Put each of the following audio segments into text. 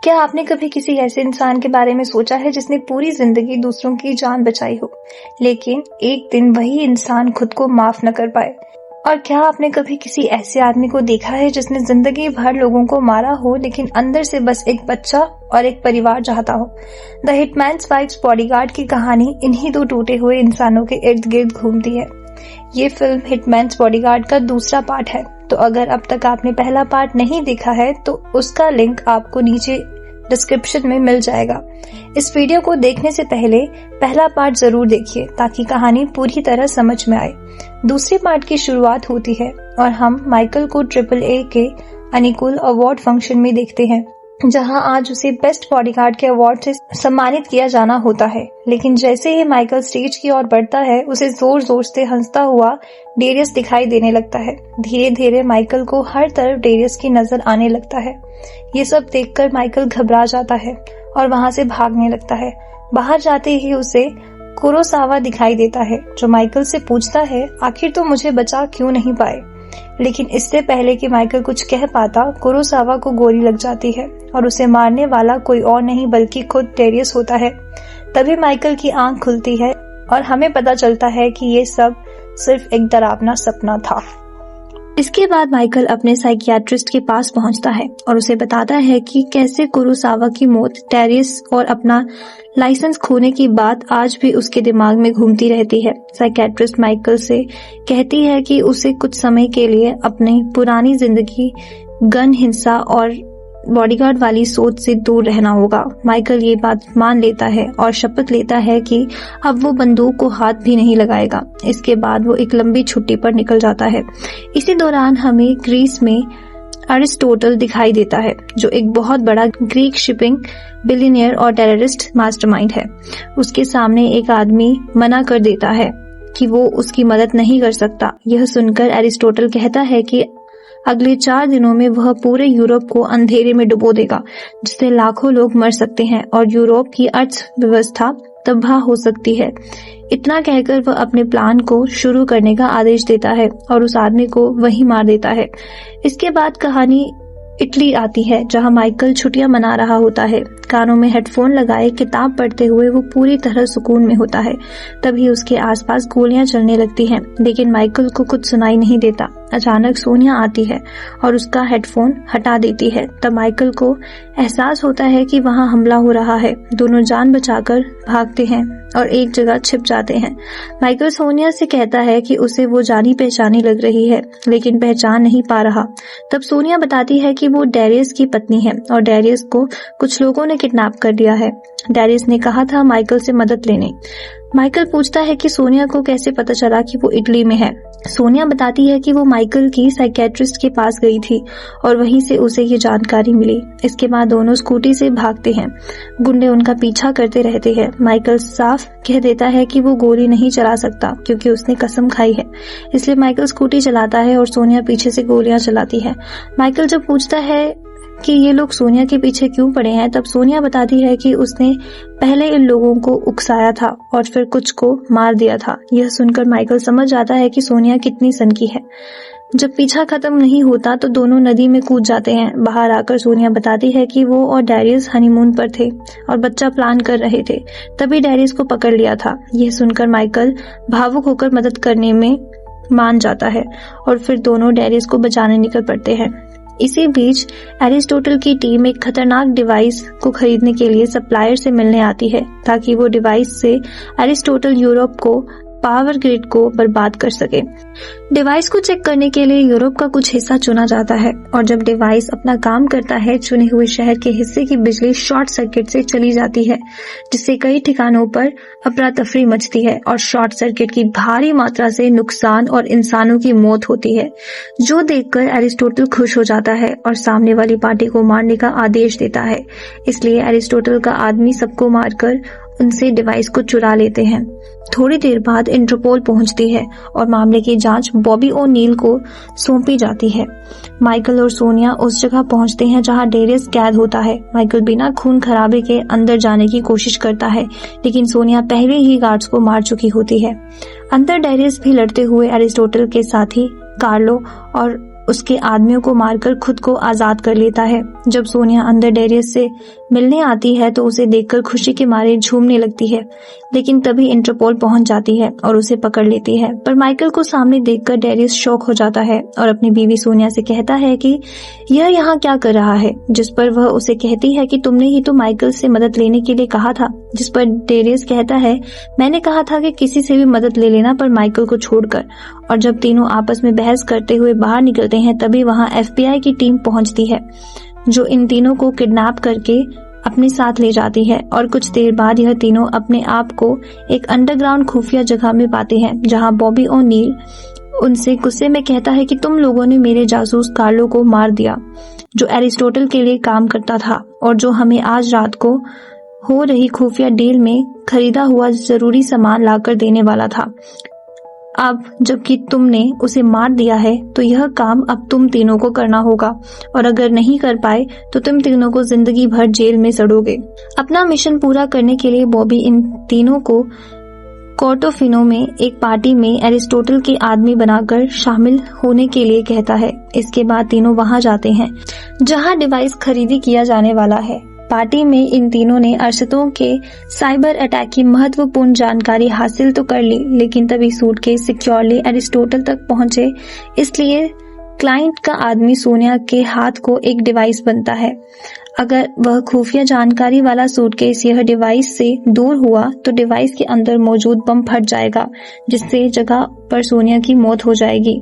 क्या आपने कभी किसी ऐसे इंसान के बारे में सोचा है जिसने पूरी जिंदगी दूसरों की जान बचाई हो, लेकिन एक दिन वही इंसान खुद को माफ न कर पाए? और क्या आपने कभी किसी ऐसे आदमी को देखा है जिसने जिंदगी भर लोगों को मारा हो, लेकिन अंदर से बस एक बच्चा और एक परिवार चाहता हो? द हिटमैन्स वाइफ्स बॉडीगार्ड की कहानी इन्हीं दो टूटे हुए इंसानों के इर्द गिर्द घूमती है। ये फिल्म हिटमैन्स बॉडीगार्ड का दूसरा पार्ट है। तो अगर अब तक आपने पहला पार्ट नहीं देखा है तो उसका लिंक आपको नीचे डिस्क्रिप्शन में मिल जाएगा। इस वीडियो को देखने से पहले पहला पार्ट जरूर देखिए ताकि कहानी पूरी तरह समझ में आए। दूसरे पार्ट की शुरुआत होती है और हम माइकल को AAA के अनुकूल अवार्ड फंक्शन में देखते हैं, जहां आज उसे बेस्ट बॉडीगार्ड के अवार्ड से सम्मानित किया जाना होता है। लेकिन जैसे ही माइकल स्टेज की ओर बढ़ता है, उसे जोर जोर से हंसता हुआ डेरियस दिखाई देने लगता है। धीरे धीरे माइकल को हर तरफ डेरियस की नजर आने लगता है। ये सब देखकर माइकल घबरा जाता है और वहां से भागने लगता है। बाहर जाते ही उसे कुरोसावा दिखाई देता है, जो माइकल से पूछता है, आखिर तो मुझे बचा क्यों नहीं पाए? लेकिन इससे पहले कि माइकल कुछ कह पाता, कुरोसावा को गोली लग जाती है और उसे मारने वाला कोई और नहीं बल्कि खुद डेरियस होता है। तभी माइकल की आंख खुलती है और हमें पता चलता है कि ये सब सिर्फ एक डरावना सपना था। इसके बाद माइकल अपने साइकियाट्रिस्ट के पास पहुंचता है और उसे बताता है कि कैसे कुरोसावा की मौत, डेरियस और अपना लाइसेंस खोने की बात आज भी उसके दिमाग में घूमती रहती है। साइकियाट्रिस्ट माइकल से कहती है कि उसे कुछ समय के लिए अपनी पुरानी जिंदगी, गन हिंसा और बॉडीगार्ड वाली सोच से दूर रहना होगा। माइकल ये बात मान लेता है और शपथ लेता है कि अब वो बंदूक को हाथ भी नहीं लगाएगा। इसके बाद वो एक लंबी छुट्टी पर निकल जाता है। इसी दौरान हमें ग्रीस में अरिस्टोटल दिखाई देता है, जो एक बहुत बड़ा ग्रीक शिपिंग बिलियनियर और टेररिस्ट मास्टरमाइंड है। उसके सामने एक आदमी मना कर देता है कि वो उसकी मदद नहीं कर सकता। यह सुनकर अरिस्टोटल कहता है कि अगले 4 दिनों में वह पूरे यूरोप को अंधेरे में डुबो देगा, जिससे लाखों लोग मर सकते हैं और यूरोप की अर्थव्यवस्था तबाह हो सकती है। इतना कहकर वह अपने प्लान को शुरू करने का आदेश देता है और उस आदमी को वहीं मार देता है। इसके बाद कहानी इटली आती है, जहां माइकल छुट्टियां मना रहा होता है। कानों में हेडफोन लगाए किताब पढ़ते हुए वो पूरी तरह सुकून में होता है। तभी उसके आसपास गोलियां चलने लगती हैं, लेकिन माइकल को कुछ सुनाई नहीं देता। अचानक सोनिया आती है और उसका हेडफोन हटा देती है। तब माइकल को एहसास होता है कि वहां हमला हो रहा है। दोनों जान बचाकर भागते हैं और एक जगह छिप जाते हैं। माइकल सोनिया से कहता है कि उसे वो जानी पहचानी लग रही है, लेकिन पहचान नहीं पा रहा। तब सोनिया बताती है कि वो डेरियस की पत्नी है और डेरियस को कुछ लोगों ने किडनैप कर लिया है। डेरियस ने कहा था माइकल से मदद लेने। माइकल पूछता है कि सोनिया को कैसे पता चला कि वो इटली में है। सोनिया बताती है कि वो माइकल की साइकियाट्रिस्ट के पास गई थी और वहीं से उसे ये जानकारी मिली। इसके बाद दोनों स्कूटी से भागते हैं। गुंडे उनका पीछा करते रहते हैं। माइकल साफ कह देता है कि वो गोली नहीं चला सकता क्योंकि उसने कसम खाई है। इसलिए माइकल स्कूटी चलाता है और सोनिया पीछे से गोलियां चलाती है। माइकल जब पूछता है कि ये लोग सोनिया के पीछे क्यों पड़े हैं, तब सोनिया बताती है कि उसने पहले इन लोगों को उकसाया था और फिर कुछ को मार दिया था। यह सुनकर माइकल समझ जाता है कि सोनिया कितनी सनकी है। जब पीछा खत्म नहीं होता तो दोनों नदी में कूद जाते हैं। बाहर आकर सोनिया बताती है कि वो और डेरियस हनीमून पर थे और बच्चा प्लान कर रहे थे। तभी डेरियस को पकड़ लिया था। यह सुनकर माइकल भावुक होकर मदद करने में मान जाता है और फिर दोनों डेरियस को बचाने निकल पड़ते हैं। इसी बीच एरिस्टोटल की टीम एक खतरनाक डिवाइस को खरीदने के लिए सप्लायर से मिलने आती है, ताकि वो डिवाइस से एरिस्टोटल यूरोप को पावर ग्रिड को बर्बाद कर सके। डिवाइस को चेक करने के लिए यूरोप का कुछ हिस्सा चुना जाता है और जब डिवाइस अपना काम करता है, चुने हुए शहर के हिस्से की बिजली शॉर्ट सर्किट से चली जाती है, जिससे कई ठिकानों पर अफरा तफरी मचती है और शॉर्ट सर्किट की भारी मात्रा से नुकसान और इंसानों की मौत होती है, जो देखकर एरिस्टोटल खुश हो जाता है और सामने वाली पार्टी को मारने का आदेश देता है। इसलिए एरिस्टोटल का आदमी सबको मारकर उनसे डिवाइस को चुरा लेते हैं। थोड़ी देर बाद इंटरपोल पहुंचती है और मामले की जांच बॉबी ओ'नील को सौंपी जाती है। माइकल और सोनिया उस जगह पहुंचते हैं जहां डेरियस कैद होता है। माइकल बिना खून खराबे के अंदर जाने की कोशिश करता है, लेकिन सोनिया पहले ही गार्ड्स को मार चुकी होती है। अंदर डेरियस भी लड़ते हुए एरिस्टोटल के साथी कार्लो और उसके आदमियों को मारकर खुद को आजाद कर लेता है। जब सोनिया अंदर डेरियस से मिलने आती है तो उसे देखकर खुशी के मारे झूमने लगती है, लेकिन तभी इंटरपोल पहुंच जाती है और उसे पकड़ लेती है। पर माइकल को सामने देखकर डेरियस शॉक हो जाता है और अपनी बीवी सोनिया से कहता है कि यह यहाँ क्या कर रहा है, जिस पर वह उसे कहती है कि तुमने ही तो माइकल से मदद लेने के लिए कहा था। जिस पर डेरियस कहता है, मैंने कहा था कि किसी से भी मदद ले लेना, पर माइकल को छोड़कर। और जब तीनों आपस में बहस करते हुए बाहर निकलते हैं तभी वहां FBI की टीम पहुंचती है, जो इन तीनों को किडनैप करके अपने साथ ले जाती है। और कुछ देर बाद यह तीनों अपने आप को एक अंडरग्राउंड खुफिया जगह में पाते हैं, जहां बॉबी ओ'नील उनसे गुस्से में कहता है कि तुम लोगों ने मेरे जासूस कार्लो को मार दिया, जो एरिस्टोटल के लिए काम करता था और जो हमें आज रात को हो रही खुफिया डील में खरीदा हुआ जरूरी सामान लाकर देने वाला था। अब जबकि तुमने उसे मार दिया है तो यह काम अब तुम तीनों को करना होगा, और अगर नहीं कर पाए तो तुम तीनों को जिंदगी भर जेल में सड़ोगे। अपना मिशन पूरा करने के लिए बॉबी इन तीनों को कोर्टोफिनो में एक पार्टी में एरिस्टोटल के आदमी बनाकर शामिल होने के लिए कहता है। इसके बाद तीनों वहां जाते हैं जहां डिवाइस खरीदी किया जाने वाला है। पार्टी में इन तीनों ने अरसतों के साइबर अटैक की महत्वपूर्ण जानकारी हासिल तो कर ली, लेकिन तभी सूटकेस सिक्योरली एरिस्टोटल तक पहुंचे। इसलिए क्लाइंट का आदमी सोनिया के हाथ को एक डिवाइस बनता है। अगर वह खुफिया जानकारी वाला सूटकेस यह डिवाइस से दूर हुआ तो डिवाइस के अंदर मौजूद बम फट जाएगा, जिससे जगह पर सोनिया की मौत हो जाएगी।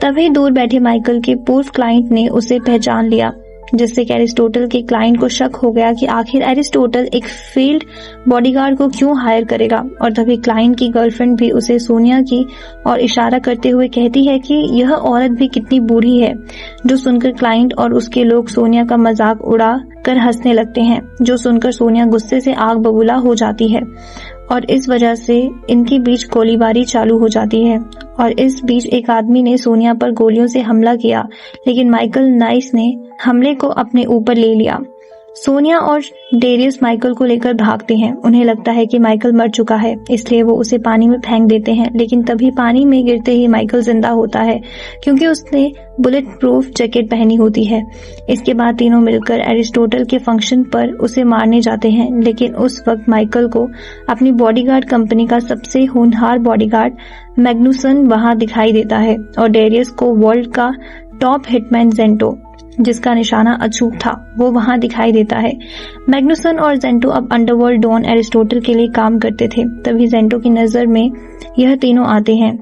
तभी दूर बैठे माइकल के पूर्व क्लाइंट ने उसे पहचान लिया, जिससे कि एरिस्टोटल के क्लाइंट को शक हो गया कि आखिर एरिस्टोटल एक फील्ड बॉडीगार्ड को क्यों हायर करेगा। और तभी क्लाइंट की गर्लफ्रेंड भी उसे सोनिया की और इशारा करते हुए कहती है कि यह औरत भी कितनी बूढ़ी है, जो सुनकर क्लाइंट और उसके लोग सोनिया का मजाक उड़ा कर हंसने लगते हैं, जो सुनकर सोनिया गुस्से से आग बबूला हो जाती है और इस वजह से इनके बीच गोलीबारी चालू हो जाती है। और इस बीच एक आदमी ने सोनिया पर गोलियों से हमला किया, लेकिन माइकल नाइस ने हमले को अपने ऊपर ले लिया। सोनिया और डेरियस माइकल को लेकर भागते हैं। उन्हें लगता है कि माइकल मर चुका है, इसलिए वो उसे पानी में फेंक देते हैं, लेकिन तभी पानी में गिरते ही माइकल जिंदा होता है, क्योंकि उसने बुलेट प्रूफ जैकेट पहनी होती है। इसके बाद तीनों मिलकर एरिस्टोटल के फंक्शन पर उसे मारने जाते हैं, लेकिन उस वक्त माइकल को अपनी बॉडीगार्ड कंपनी का सबसे होनहार बॉडीगार्ड मैग्नुसन वहां दिखाई देता है और डेरियस को वर्ल्ड का टॉप हिटमैन जेंटो, जिसका निशाना अचूक था, वो वहां दिखाई देता है। मैग्नुसन और जेंटो अब अंडरवर्ल्ड डॉन एरिस्टोटल के लिए काम करते थे। तभी जेंटो की नजर में यह तीनों आते हैं।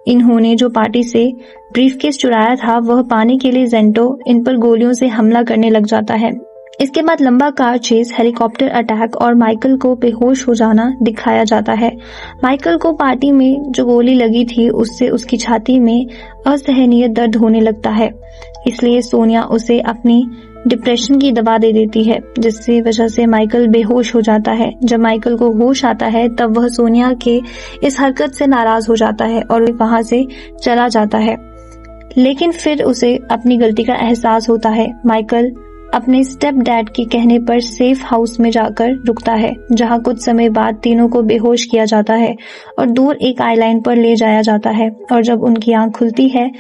इन्होंने जो पार्टी से ब्रीफकेस चुराया था वह पाने के लिए जेंटो इन पर गोलियों से हमला करने लग जाता है। इसके बाद लंबा कार चेस, हेलीकॉप्टर अटैक और माइकल को बेहोश हो जाना दिखाया जाता है। माइकल को पार्टी में जो गोली लगी थी उससे उसकी छाती में असहनीय दर्द होने लगता है, इसलिए सोनिया उसे अपनी डिप्रेशन की दवा दे देती है, जिससे वजह से माइकल बेहोश हो जाता है। जब माइकल को होश आता है तब वह सोनिया के इस हरकत से नाराज हो जाता है और वहां से चला जाता है, लेकिन फिर उसे अपनी गलती का एहसास होता है। माइकल अपने स्टेप डैड के कहने पर सेफ हाउस में जाकर रुकता है, जहां कुछ समय बाद तीनों को बेहोश किया जाता है और दूर एक आइलैंड पर ले जाया जाता है। और जब उनकी आंख खुलती है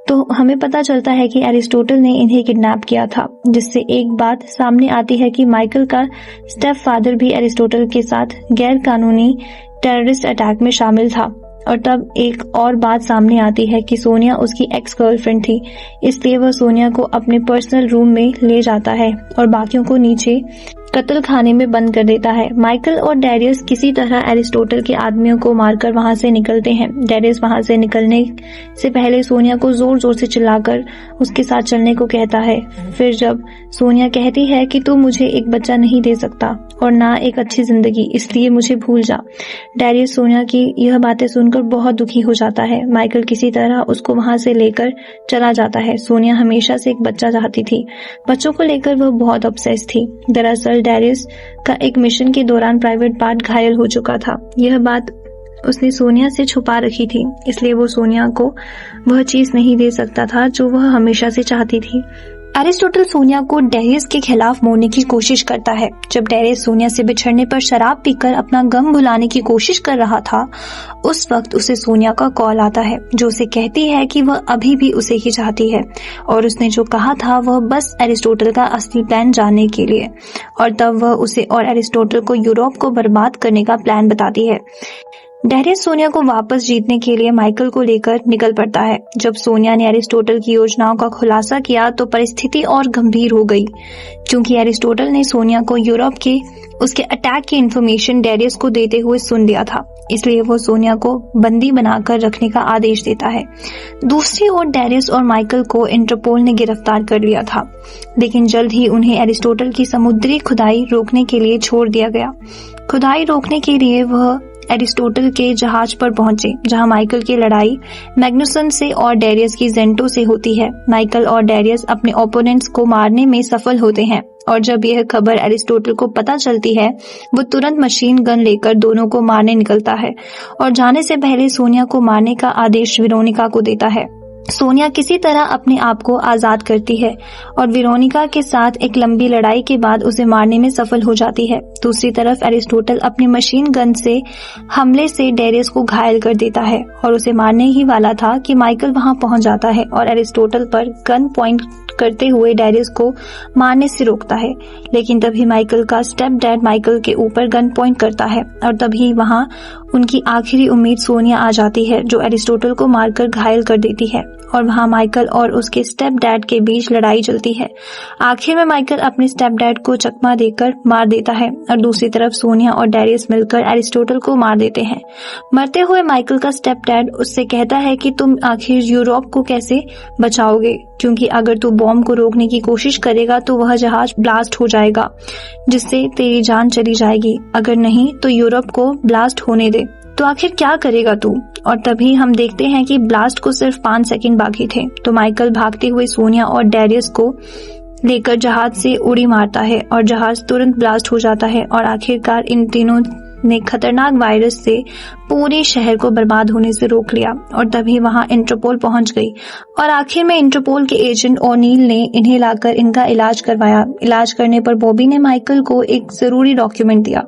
तो हमें पता चलता है कि एरिस्टोटल ने इन्हें किडनैप किया था, जिससे एक बात सामने आती है कि माइकल का स्टेप फादर भी एरिस्टोटल के साथ गैर कानूनी टेररिस्ट अटैक में शामिल था। और तब एक और बात सामने आती है कि सोनिया उसकी एक्स गर्लफ्रेंड थी, इसलिए वह सोनिया को अपने पर्सनल रूम में ले जाता है और बाकियों को नीचे कत्ल खाने में बंद कर देता है। माइकल और डेरियस किसी तरह एरिस्टोटल के आदमियों को मारकर वहां से निकलते हैं। डेरियस वहां से निकलने से पहले सोनिया को जोर जोर से चिल्लाकर उसके साथ चलने को कहता है। फिर जब सोनिया कहती है कि तू मुझे एक बच्चा नहीं दे सकता और ना एक अच्छी जिंदगी, इसलिए मुझे भूल जा, डेरियस सोनिया की यह बातें सुनकर बहुत दुखी हो जाता है। माइकल किसी तरह उसको वहां से लेकर चला जाता है। सोनिया हमेशा से एक बच्चा चाहती थी, बच्चों को लेकर वह बहुत ऑब्सेस थी। दरअसल डेरियस का एक मिशन के दौरान प्राइवेट पार्ट घायल हो चुका था। यह बात उसने सोनिया से छुपा रखी थी, इसलिए वो सोनिया को वह चीज नहीं दे सकता था जो वह हमेशा से चाहती थी। एरिस्टोटल सोनिया को डेरियस के खिलाफ मोड़ने की कोशिश करता है। जब डेरियस सोनिया से बिछड़ने पर शराब पीकर अपना गम भुलाने की कोशिश कर रहा था, उस वक्त उसे सोनिया का कॉल आता है जो उसे कहती है कि वह अभी भी उसे ही चाहती है और उसने जो कहा था वह बस एरिस्टोटल का असली प्लान जानने के लिए। और तब वह उसे और एरिस्टोटल को यूरोप को बर्बाद करने का प्लान बताती है। डेरियस सोनिया को वापस जीतने के लिए माइकल को लेकर निकल पड़ता है। जब सोनिया ने एरिस्टोटल की योजनाओं का खुलासा किया तो परिस्थिति और गंभीर हो गई, क्योंकि एरिस्टोटल ने सोनिया को यूरोप के उसके अटैक की इंफॉर्मेशन डेरियस को देते हुए सुन लिया था। इसलिए वो सोनिया को बंदी बनाकर रखने का आदेश देता है। दूसरी ओर डेरियस और माइकल को इंटरपोल ने गिरफ्तार कर लिया था, लेकिन जल्द ही उन्हें एरिस्टोटल की समुद्री खुदाई रोकने के लिए छोड़ दिया गया। खुदाई रोकने के लिए वह एरिस्टोटल के जहाज पर पहुंचे, जहां माइकल की लड़ाई मैग्नुसन से और डेरियस की जेंटो से होती है। माइकल और डेरियस अपने ओपोनेंट्स को मारने में सफल होते हैं और जब यह खबर एरिस्टोटल को पता चलती है, वो तुरंत मशीन गन लेकर दोनों को मारने निकलता है और जाने से पहले सोनिया को मारने का आदेश वेरोनिका को देता है। सोनिया किसी तरह अपने आप को आजाद करती है और वेरोनिका के साथ एक लंबी लड़ाई के बाद उसे मारने में सफल हो जाती है। दूसरी तरफ एरिस्टोटल अपनी मशीन गन से हमले से डेरियस को घायल कर देता है और उसे मारने ही वाला था कि माइकल वहां पहुंच जाता है और एरिस्टोटल पर गन पॉइंट करते हुए डेरियस को मारने से रोकता है। लेकिन तभी माइकल का स्टेप डैड माइकल के ऊपर गन पॉइंट करता है और तभी वहां उनकी आखिरी उम्मीद सोनिया आ जाती है, जो एरिस्टोटल को मारकर घायल कर देती है और वहां माइकल और उसके स्टेप डैड के बीच लड़ाई चलती है। आखिर में माइकल अपने स्टेप डैड को चकमा देकर मार देता है और दूसरी तरफ सोनिया और डेरियस मिलकर एरिस्टोटल को मार देते हैं। मरते हुए माइकल का स्टेप डैड उससे कहता है कि तुम आखिर यूरोप को कैसे बचाओगे, क्योंकि अगर तू बॉम्ब को रोकने की कोशिश करेगा तो वह जहाज ब्लास्ट हो जाएगा, जिससे तेरी जान चली जाएगी। अगर नहीं तो यूरोप को ब्लास्ट होने दे। तो आखिर क्या करेगा तू? और तभी हम देखते हैं कि ब्लास्ट को सिर्फ 5 सेकंड बाकी थे, तो माइकल भागते हुए सोनिया और डेरियस को लेकर जहाज से उड़ी मारता है और जहाज तुरंत ब्लास्ट हो जाता है और आखिरकार इन तीनों ने खतरनाक वायरस से पूरे शहर को बर्बाद होने से रोक लिया। और तभी वहां इंटरपोल पहुंच गई और आखिर में इंटरपोल के एजेंट ओनील ने इन्हें लाकर इनका इलाज करवाया। इलाज करने पर बॉबी ने माइकल को एक जरूरी डॉक्यूमेंट दिया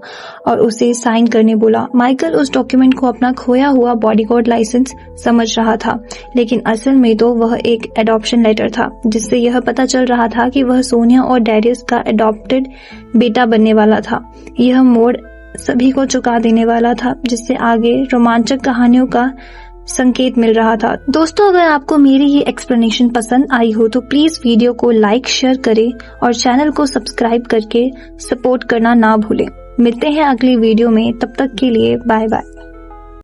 और उसे साइन करने बोला। माइकल उस डॉक्यूमेंट को अपना खोया हुआ बॉडीगार्ड लाइसेंस समझ रहा था, लेकिन असल में तो वह एक एडॉप्शन लेटर था, जिससे यह पता चल रहा था कि वह सोनिया और डेरियस का एडॉप्टेड बेटा बनने वाला था। यह मोड़ सभी को चुका देने वाला था, जिससे आगे रोमांचक कहानियों का संकेत मिल रहा था। दोस्तों, अगर आपको मेरी ये एक्सप्लेनेशन पसंद आई हो तो प्लीज वीडियो को लाइक शेयर करें और चैनल को सब्सक्राइब करके सपोर्ट करना ना भूलें। मिलते हैं अगली वीडियो में, तब तक के लिए बाय बाय।